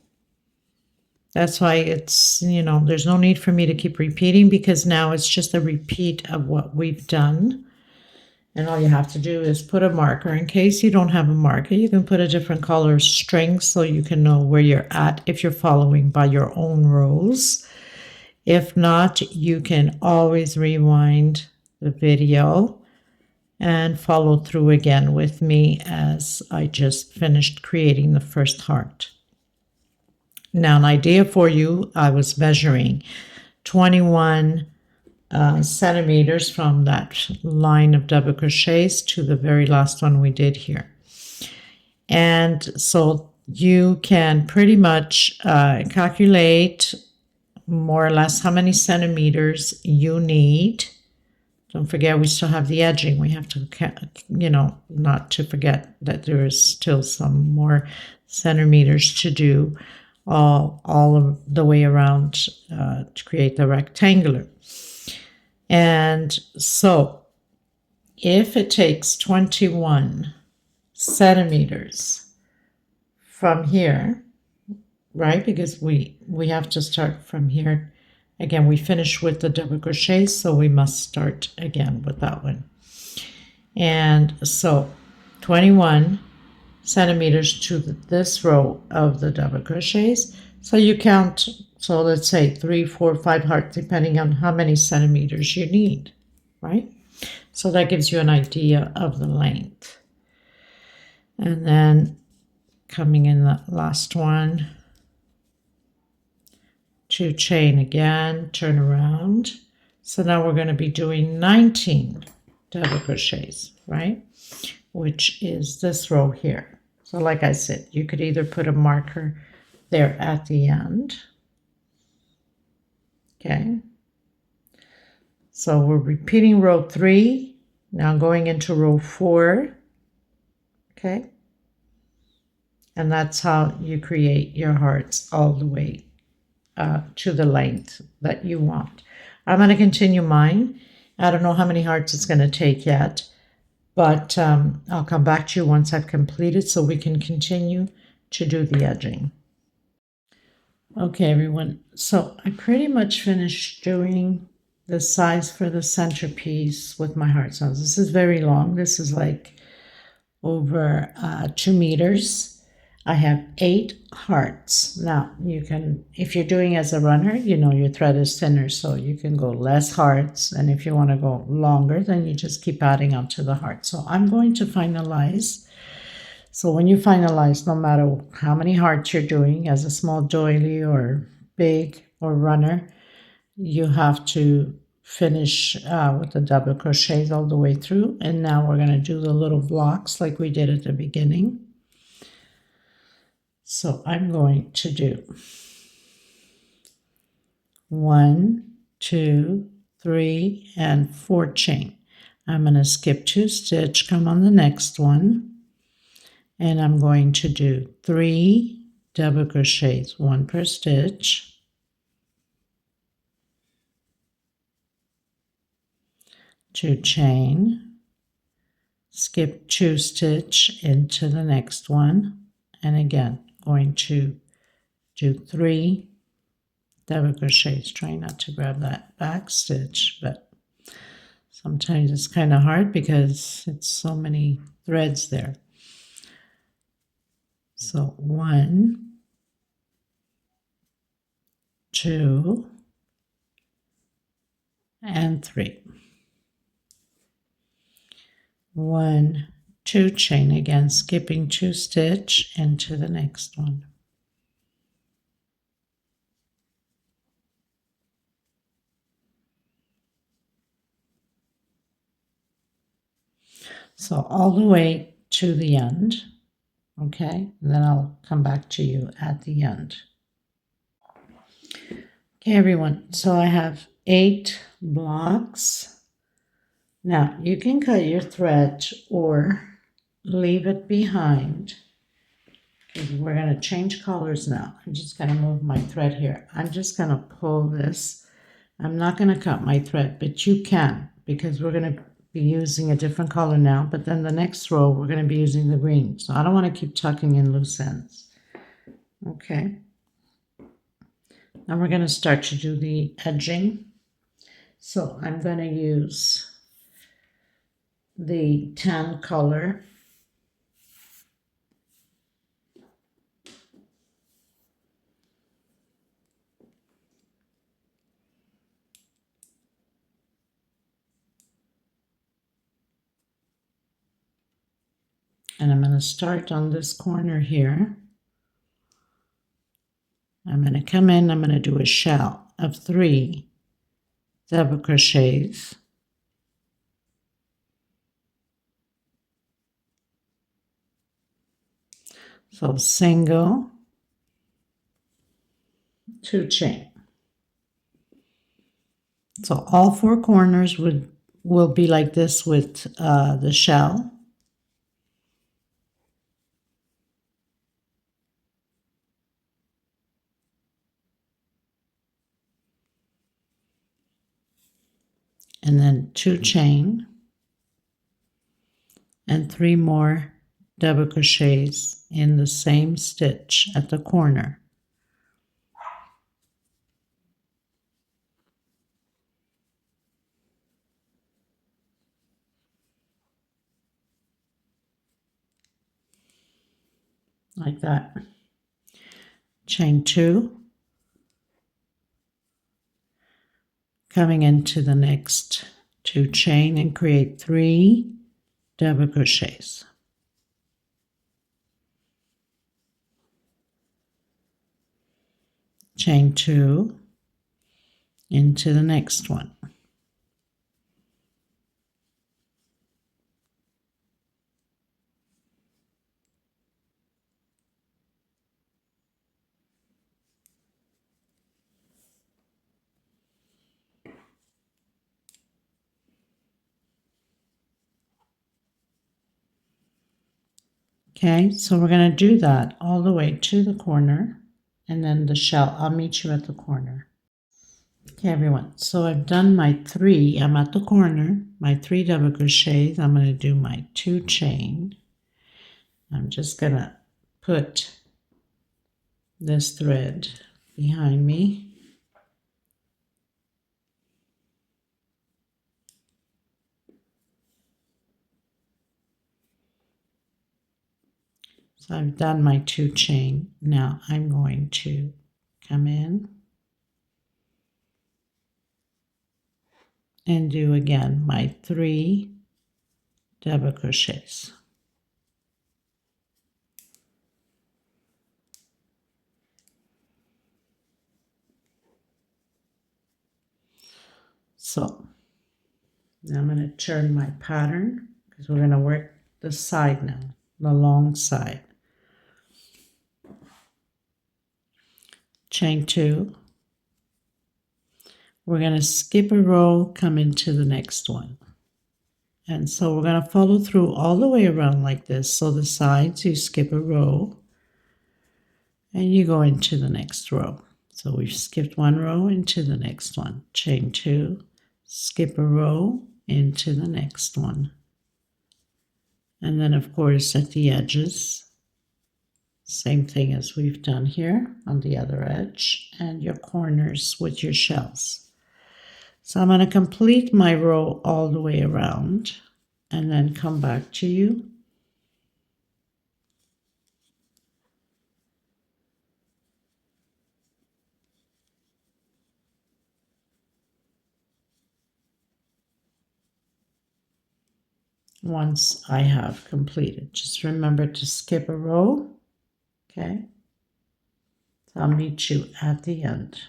That's why it's, you know, there's no need for me to keep repeating, because now it's just a repeat of what we've done. And all you have to do is put a marker. In case you don't have a marker, you can put a different color string so you can know where you're at if you're following by your own rows. If not, you can always rewind the video and follow through again with me as I just finished creating the first heart. Now, an idea for you, I was measuring 21 centimeters from that line of double crochets to the very last one we did here. And so you can pretty much calculate more or less how many centimeters you need. Don't forget, we still have the edging. We have to, you know, not to forget that there is still some more centimeters to do all of the way around to create the rectangular. And so if it takes 21 centimeters from here, right, because we have to start from here. Again, we finished with the double crochet, so we must start again with that one. And so 21 centimeters to this row of the double crochets. So you count, so let's say 3, 4, 5 hearts, depending on how many centimeters you need, right? So that gives you an idea of the length. And then coming in the last one, 2 chain again, turn around. So now we're going to be doing 19 double crochets, right? Which is this row here. So like I said, you could either put a marker there at the end. Okay. So we're repeating row 3, now going into row 4. Okay. And that's how you create your hearts all the way to the length that you want. I'm going to continue mine. I don't know how many hearts it's going to take yet, but I'll come back to you once I've completed so we can continue to do the edging. Okay, everyone, so I pretty much finished doing the size for the centerpiece with my hearts. Now, this is very long. This is like over 2 meters. I have 8 hearts. Now, you can, if you're doing as a runner, you know your thread is thinner, so you can go less hearts. And if you want to go longer, then you just keep adding on to the heart. So I'm going to finalize. So when you finalize, no matter how many hearts you're doing, as a small doily or big or runner, you have to finish with the double crochets all the way through. And now we're going to do the little blocks like we did at the beginning. So I'm going to do 1, 2, 3, and 4 chain. I'm going to skip 2 stitch, come on the next one, and I'm going to do 3 double crochets, 1 per stitch, 2 chain, skip 2 stitch into the next one, and again going to do 3 double crochets. Try not to grab that back stitch, but sometimes it's kind of hard because it's so many threads there. So 1, 2, and 3. 1, 2 chain, again skipping 2 stitch into the next one. So all the way to the end, okay? And then I'll come back to you at the end. Okay, everyone, so I have 8 blocks. Now, you can cut your thread or leave it behind. We're going to change colors now. I'm just going to move my thread here. I'm just going to pull this. I'm not going to cut my thread, but you can, because we're going to be using a different color now. But then the next row, we're going to be using the green. So I don't want to keep tucking in loose ends. Okay. Now we're going to start to do the edging. So I'm going to use the tan color. And I'm going to start on this corner here. I'm going to come in, I'm going to do a shell of 3 double crochets. So single, 2 chain. So all 4 corners will be like this with the shell. And then 2 chain. and 3 more double crochets in the same stitch at the corner. Like that. Chain 2, coming into the next 2 chain and create 3 double crochets. Chain 2 into the next one. Okay, so we're going to do that all the way to the corner, and then the shell. I'll meet you at the corner. Okay, everyone, so I've done my 3. I'm at the corner, my 3 double crochets. I'm going to do my 2 chain. I'm just going to put this thread behind me. So I've done my 2 chain. Now I'm going to come in and do again my 3 double crochets. So now I'm going to turn my pattern because we're going to work the side now, the long side. Chain 2. We're going to skip a row, come into the next one. And so we're going to follow through all the way around like this. So the sides, you skip a row and you go into the next row. So we've skipped 1 row into the next one. Chain 2, skip a row into the next one. And then of course at the edges, same thing as we've done here on the other edge, and your corners with your shells. So I'm going to complete my row all the way around and then come back to you. Once I have completed, just remember to skip a row. Okay, so I'll meet you at the end.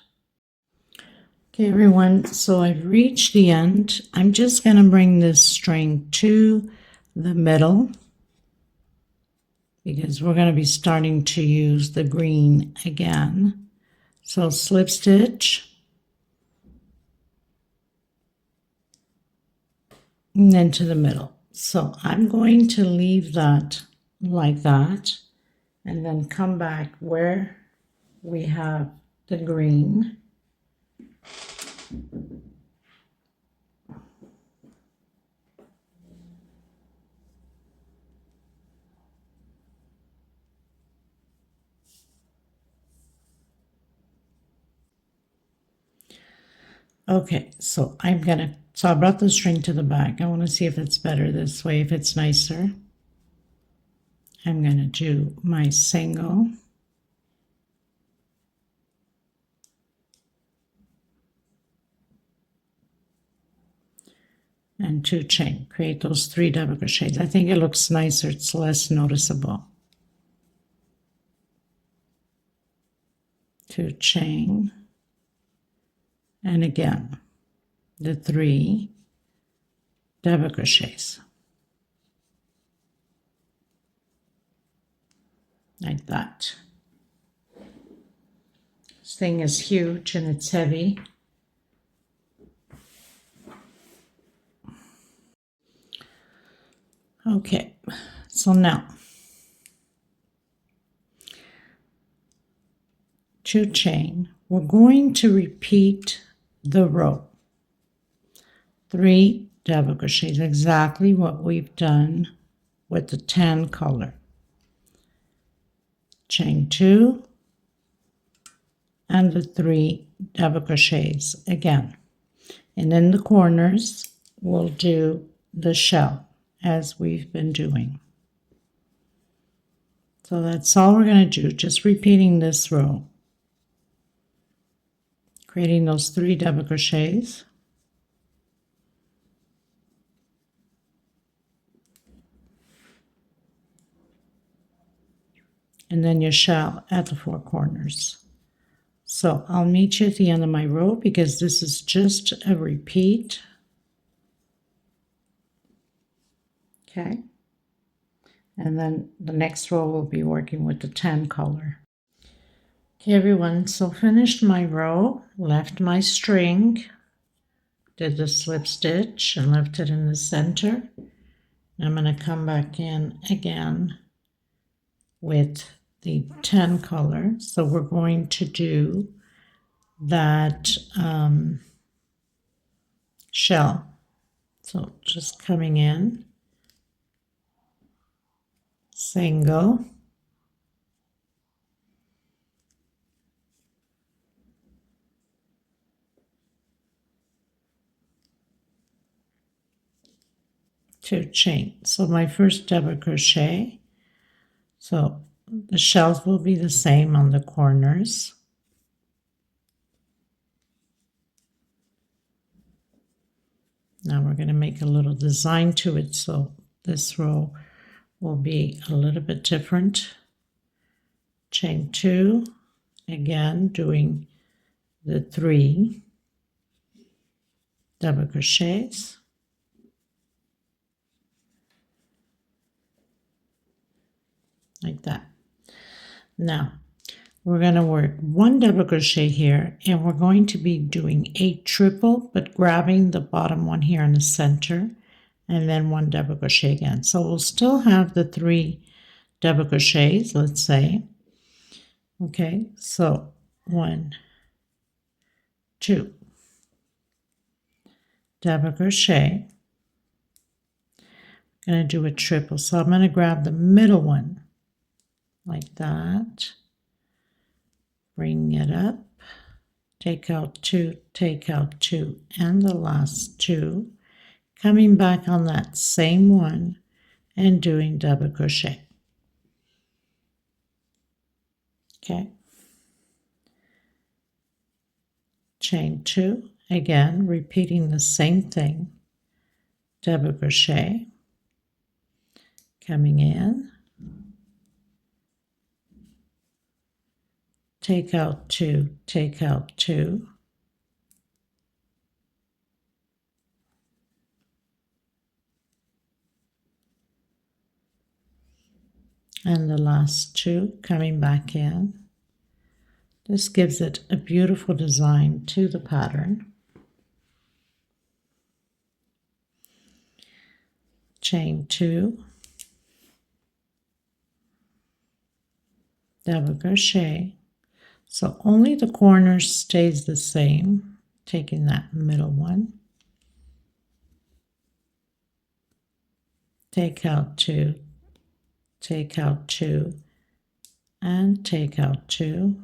Okay, everyone, so I've reached the end. I'm just going to bring this string to the middle because we're going to be starting to use the green again. So slip stitch and then to the middle. So I'm going to leave that like that and then come back where we have the green. Okay, so I brought the string to the back. I want to see if it's better this way, if it's nicer. I'm going to do my single. And 2 chain, create those 3 double crochets. I think it looks nicer, it's less noticeable. 2 chain, and again, the 3 double crochets. Like that. This thing is huge and it's heavy. Okay, so now 2 chain. We're going to repeat the row. 3 double crochets, exactly what we've done with the tan color. Chain 2 and the 3 double crochets again. And in the corners, we'll do the shell as we've been doing. So that's all we're going to do, just repeating this row. Creating those 3 double crochets. And then your shell at the 4 corners. So I'll meet you at the end of my row because this is just a repeat. Okay. And then the next row we'll be working with the tan color. Okay, everyone, so finished my row, left my string, did the slip stitch and left it in the center. I'm going to come back in again with the tan color. So we're going to do that shell. So just coming in, single, two chain. So my first double crochet, so the shells will be the same on the corners. Now we're going to make a little design to it, so this row will be a little bit different. Chain 2, again doing the 3 double crochets. Like that. Now we're going to work 1 double crochet here, and we're going to be doing a triple, but grabbing the bottom one here in the center, and then 1 double crochet again. So we'll still have the 3 double crochets, let's say. Okay, so 1, 2 double crochet. I'm going to do a triple, so I'm going to grab the middle one like that, bring it up, take out 2, take out 2, and the last 2, coming back on that same one and doing double crochet. Okay, chain 2, again repeating the same thing, double crochet, coming in, take out 2, take out 2, and the last 2 coming back in. This gives it a beautiful design to the pattern. Chain 2, double crochet. So only the corner stays the same, taking that middle one. Take out 2, take out 2, and take out 2,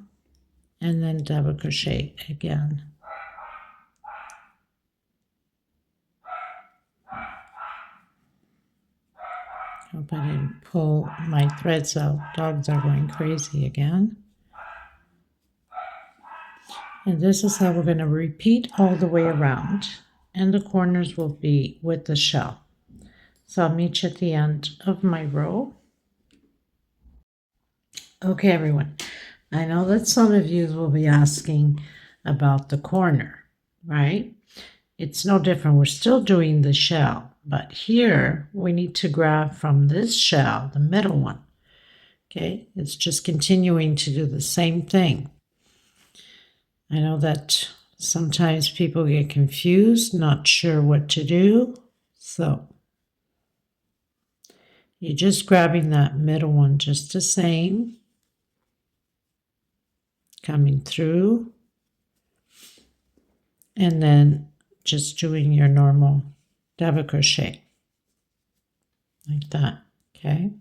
and then double crochet again. Hope I didn't pull my threads out. Dogs are going crazy again. And this is how we're going to repeat all the way around. And the corners will be with the shell. So I'll meet you at the end of my row. Okay, everyone. I know that some of you will be asking about the corner, right? It's no different. We're still doing the shell, but here we need to grab from this shell, the middle one. Okay, it's just continuing to do the same thing. I know that sometimes people get confused, not sure what to do. So you're just grabbing that middle one just the same, coming through, and then just doing your normal double crochet like that. Okay,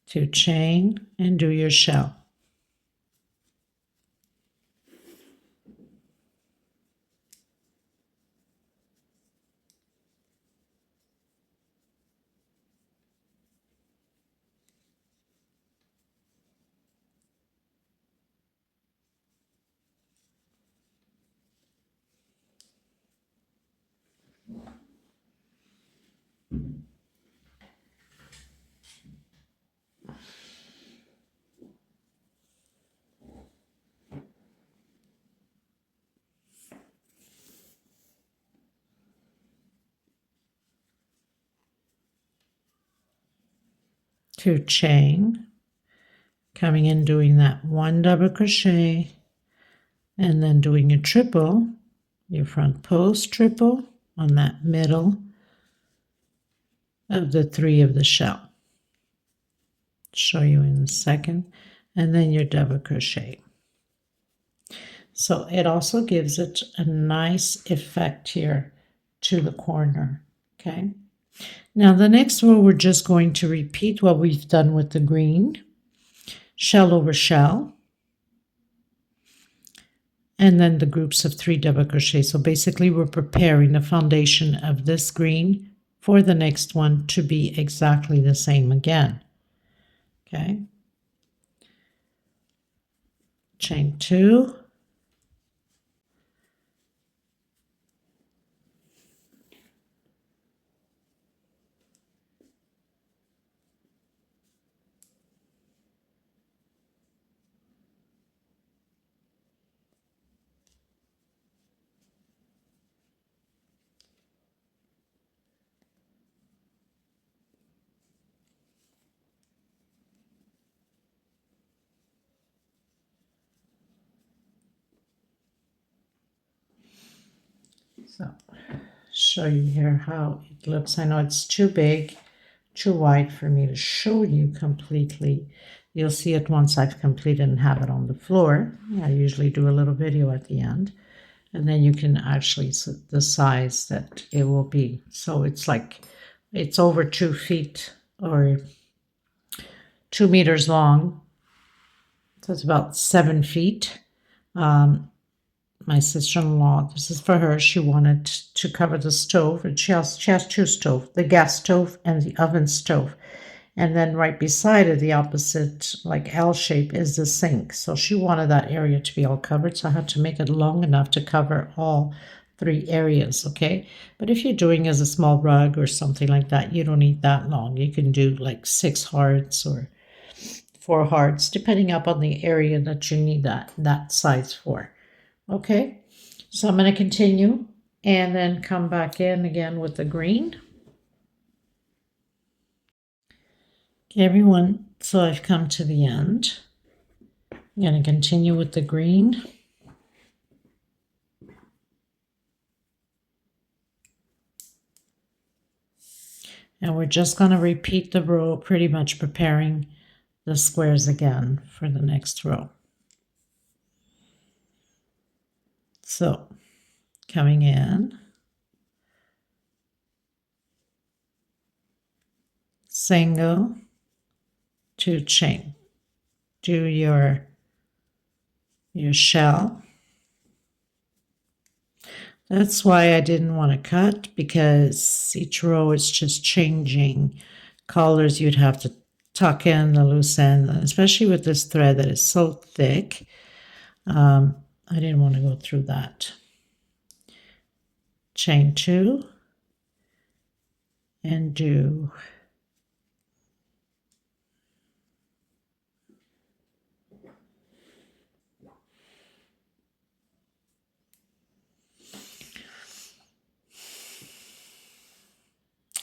2 chain and do your shell. Two chain, coming in, doing that 1 double crochet, and then doing a triple, your front post triple on that middle of the 3 of the shell. Show you in a second, and then your double crochet. So it also gives it a nice effect here to the corner. Okay, now the next row we're just going to repeat what we've done with the green, shell over shell, and then the groups of 3 double crochet. So basically we're preparing the foundation of this green for the next one to be exactly the same again. Okay, chain 2, so show you here how it looks. I know it's too big, too wide for me to show you completely. You'll see it once I've completed and have it on the floor. I usually do a little video at the end, and then you can actually set the size that it will be. So it's like, it's over 2 feet or 2 meters long. So it's about 7 feet. My sister-in-law, this is for her, she wanted to cover the stove, and she has 2 stoves, the gas stove and the oven stove. And then right beside it, the opposite, like L shape, is the sink. So she wanted that area to be all covered, so I had to make it long enough to cover all 3 areas, okay? But if you're doing as a small rug or something like that, you don't need that long. You can do like 6 hearts or 4 hearts, depending upon the area that you need that size for. Okay, so I'm going to continue and then come back in again with the green. Okay, everyone, so I've come to the end. I'm going to continue with the green. And we're just going to repeat the row, pretty much preparing the squares again for the next row. So, coming in, single, 2 chain, do your shell. That's why I didn't want to cut, because each row is just changing colors. You'd have to tuck in the loose end, especially with this thread that is so thick. I didn't want to go through that. Chain 2 and do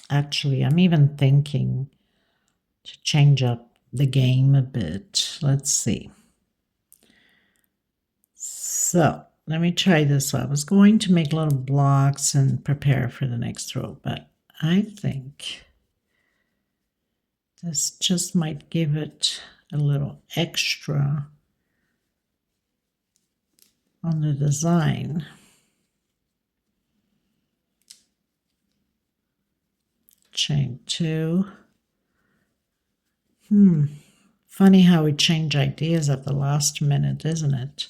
actually, I'm even thinking to change up the game a bit. Let's see. So let me try this. I was going to make little blocks and prepare for the next row, but I think this just might give it a little extra on the design. Chain 2 Funny how we change ideas at the last minute, isn't it?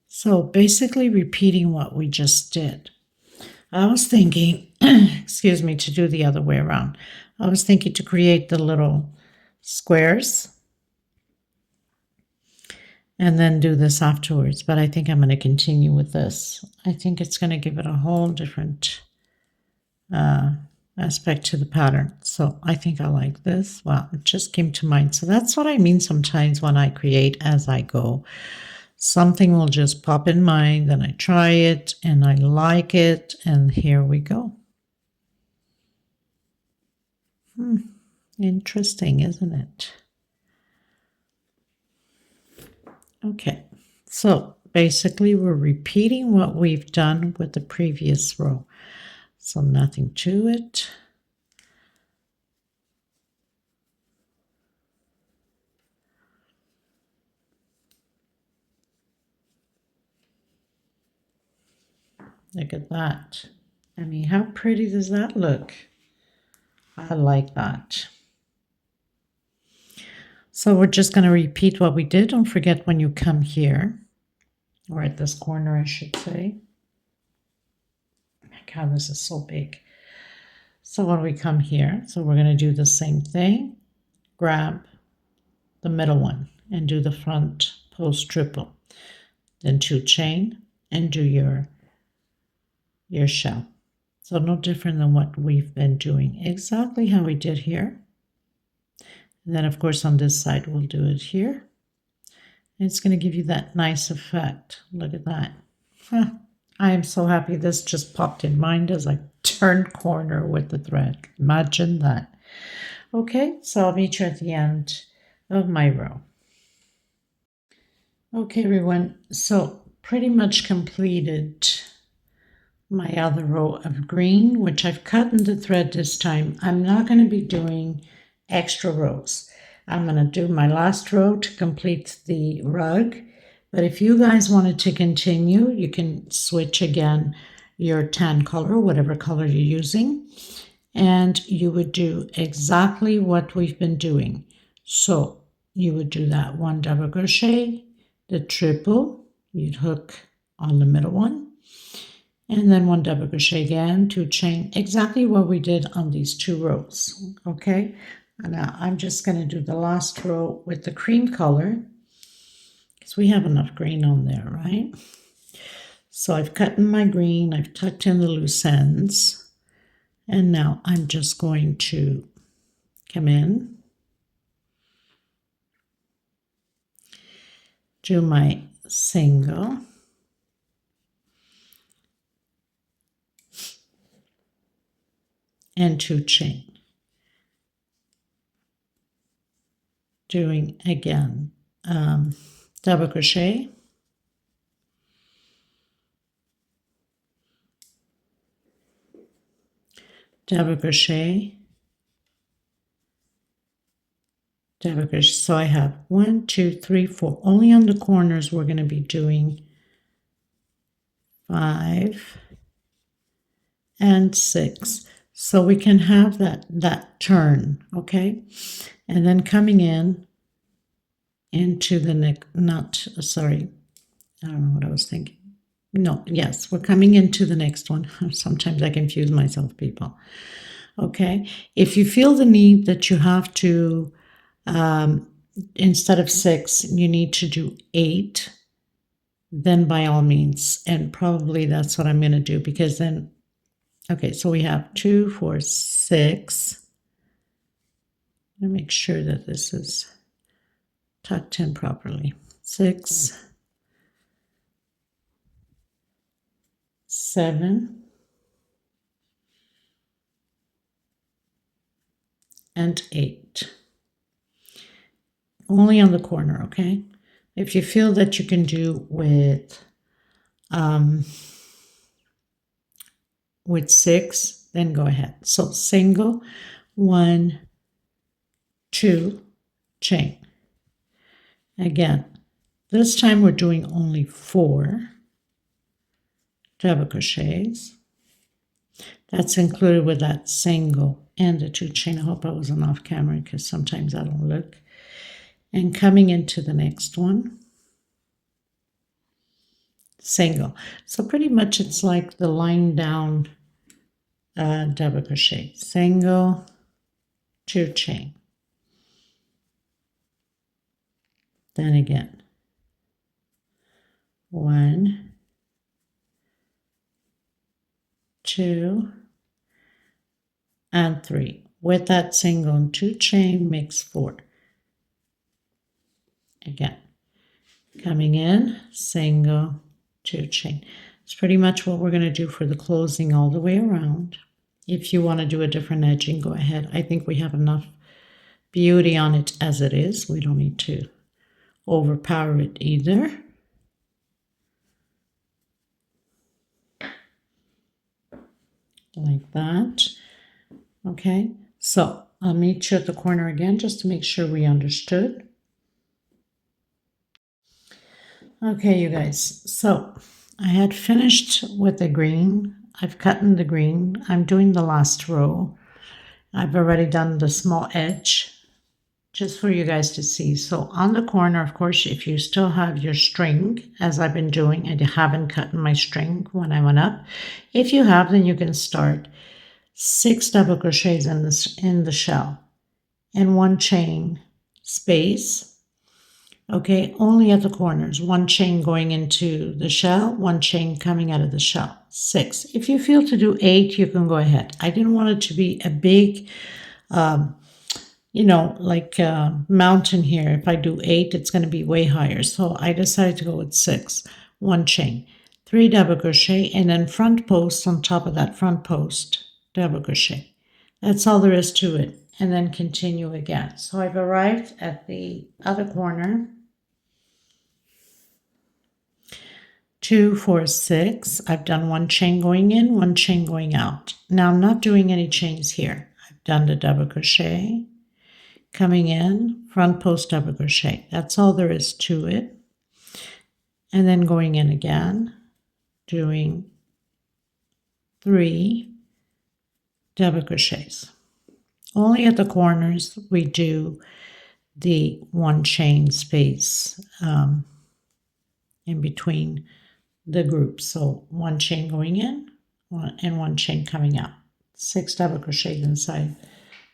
So basically repeating what we just did. I was thinking, excuse me, to do the other way around. I was thinking to create the little squares and then do this afterwards, but I think I'm going to continue with this. I think it's going to give it a whole different aspect to the pattern. So I think I like this. Well, it just came to mind. So that's what I mean sometimes when I create as I go. Something will just pop in mind, then I try it and I like it, and here we go. Interesting, isn't it? Okay, so basically we're repeating what we've done with the previous row. So nothing to it. Look at that. I mean, how pretty does that look? I like that. So we're just going to repeat what we did. Don't forget when you come here, or at this corner, I should say. Oh my God, this is so big. So when we come here, so we're going to do the same thing. Grab the middle one and do the front post triple. Then 2 chain and do your shell. So no different than what we've been doing. Exactly how we did here. And then of course on this side we'll do it here. And it's going to give you that nice effect. Look at that. Huh. I am so happy this just popped in mind as I turned corner with the thread. Imagine that. Okay, so I'll meet you at the end of my row. Okay, everyone, so pretty much completed my other row of green, which I've cut in the thread this time. I'm not going to be doing extra rows. I'm going to do my last row to complete the rug. But if you guys wanted to continue, you can switch again your tan color, whatever color you're using, and you would do exactly what we've been doing. So you would do that 1 double crochet, the triple, you'd hook on the middle one, and then 1 double crochet again, 2 chain, exactly what we did on these 2 rows. Okay, and now I'm just going to do the last row with the cream color because we have enough green on there, right? So I've cut in my green, I've tucked in the loose ends, and now I'm just going to come in, do my single, and 2 chain. Doing again double crochet, double crochet, double crochet. So I have 1, 2, 3, 4. Only on the corners we're going to be doing 5 and 6. So we can have that turn, okay? And then coming in into the neck, sorry, I don't know what I was thinking. No, yes, we're coming into the next one. Sometimes I confuse myself, people. Okay, if you feel the need that you have to, instead of 6, you need to do 8, then by all means, and probably that's what I'm going to do, because then, okay, so we have 2, 4, 6. Let me make sure that this is tucked in properly. 6, 7, and 8. Only on the corner, okay? If you feel that you can do with 6, then go ahead. So single, 1, 2, chain. Again, this time we're doing only 4 double crochets. That's included with that single and the 2 chain. I hope I wasn't off camera because sometimes I don't look. And coming into the next one, single. So pretty much it's like the line down double crochet, single, 2 chain. Then again, 1, 2, and 3. With that single and 2 chain makes 4. Again, coming in, single, 2 chain. It's pretty much what we're going to do for the closing all the way around. If you want to do a different edging, go ahead. I think we have enough beauty on it as it is. We don't need to overpower it either. Like that. Okay, so I'll meet you at the corner again just to make sure we understood. Okay, you guys, so I had finished with the green. I've cut in the green. I'm doing the last row. I've already done the small edge just for you guys to see. So on the corner, of course, if you still have your string, as I've been doing, I haven't cut my string when I went up. If you have, then you can start 6 double crochets in the shell and 1 chain space. Okay, only at the corners, 1 chain going into the shell, 1 chain coming out of the shell. 6. If you feel to do 8, you can go ahead. I didn't want it to be a big, you know, like a mountain here. If I do 8, it's going to be way higher. So I decided to go with 6. 1 chain, 3 double crochet, and then front post on top of that front post, double crochet. That's all there is to it. And then continue again. So I've arrived at the other corner. 2, 4, 6. I've done 1 chain going in, 1 chain going out. Now I'm not doing any chains here. I've done the double crochet, coming in, front post double crochet. That's all there is to it. And then going in again, doing 3 double crochets. Only at the corners we do the 1 chain space in between the groups. So 1 chain going in and 1 chain coming out. 6 double crochets inside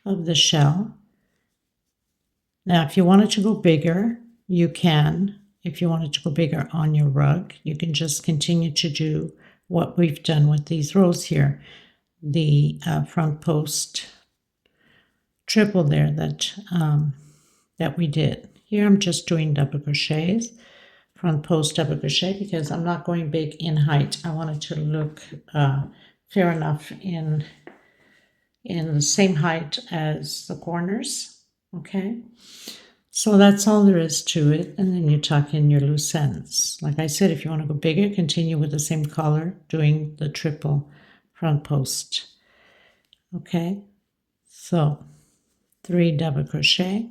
of the shell. Now, if you wanted to go bigger, you can. If you wanted to go bigger on your rug, you can just continue to do what we've done with these rows here. The front post triple there that we did. Here I'm just doing double crochets, front post double crochet, because I'm not going big in height. I want it to look fair enough in the same height as the corners. Okay, so that's all there is to it. And then you tuck in your loose ends. Like I said, if you want to go bigger, continue with the same color, doing the triple front post. Okay, so 3 double crochet,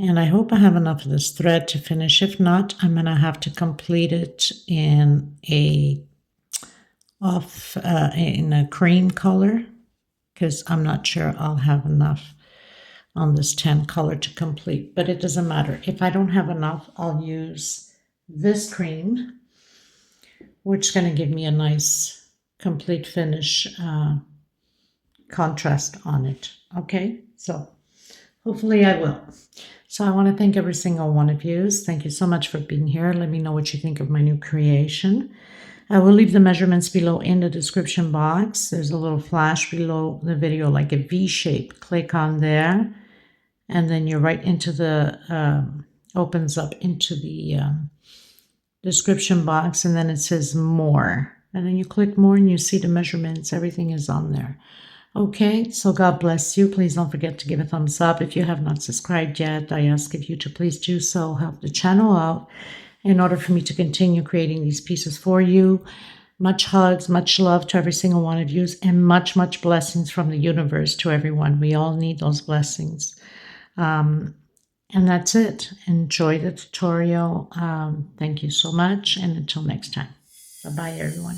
and I hope I have enough of this thread to finish. If not, I'm going to have to complete it in a cream color, because I'm not sure I'll have enough on this tan color to complete, but it doesn't matter. If I don't have enough, I'll use this cream, which is going to give me a nice complete finish contrast on it. Okay, so hopefully I will. So I want to thank every single one of you. Thank you so much for being here. Let me know what you think of my new creation. I will leave the measurements below in the description box. There's a little flash below the video, like a V shape. Click on there, and then you're right into the, opens up into the description box, and then it says more. And then you click more and you see the measurements. Everything is on there. Okay, so God bless you. Please don't forget to give a thumbs up. If you have not subscribed yet, I ask of you to please do so. Help the channel out in order for me to continue creating these pieces for you. Much hugs, much love to every single one of you, and much, much blessings from the universe to everyone. We all need those blessings. And that's it. Enjoy the tutorial. Thank you so much. And until next time. Bye-bye, everyone.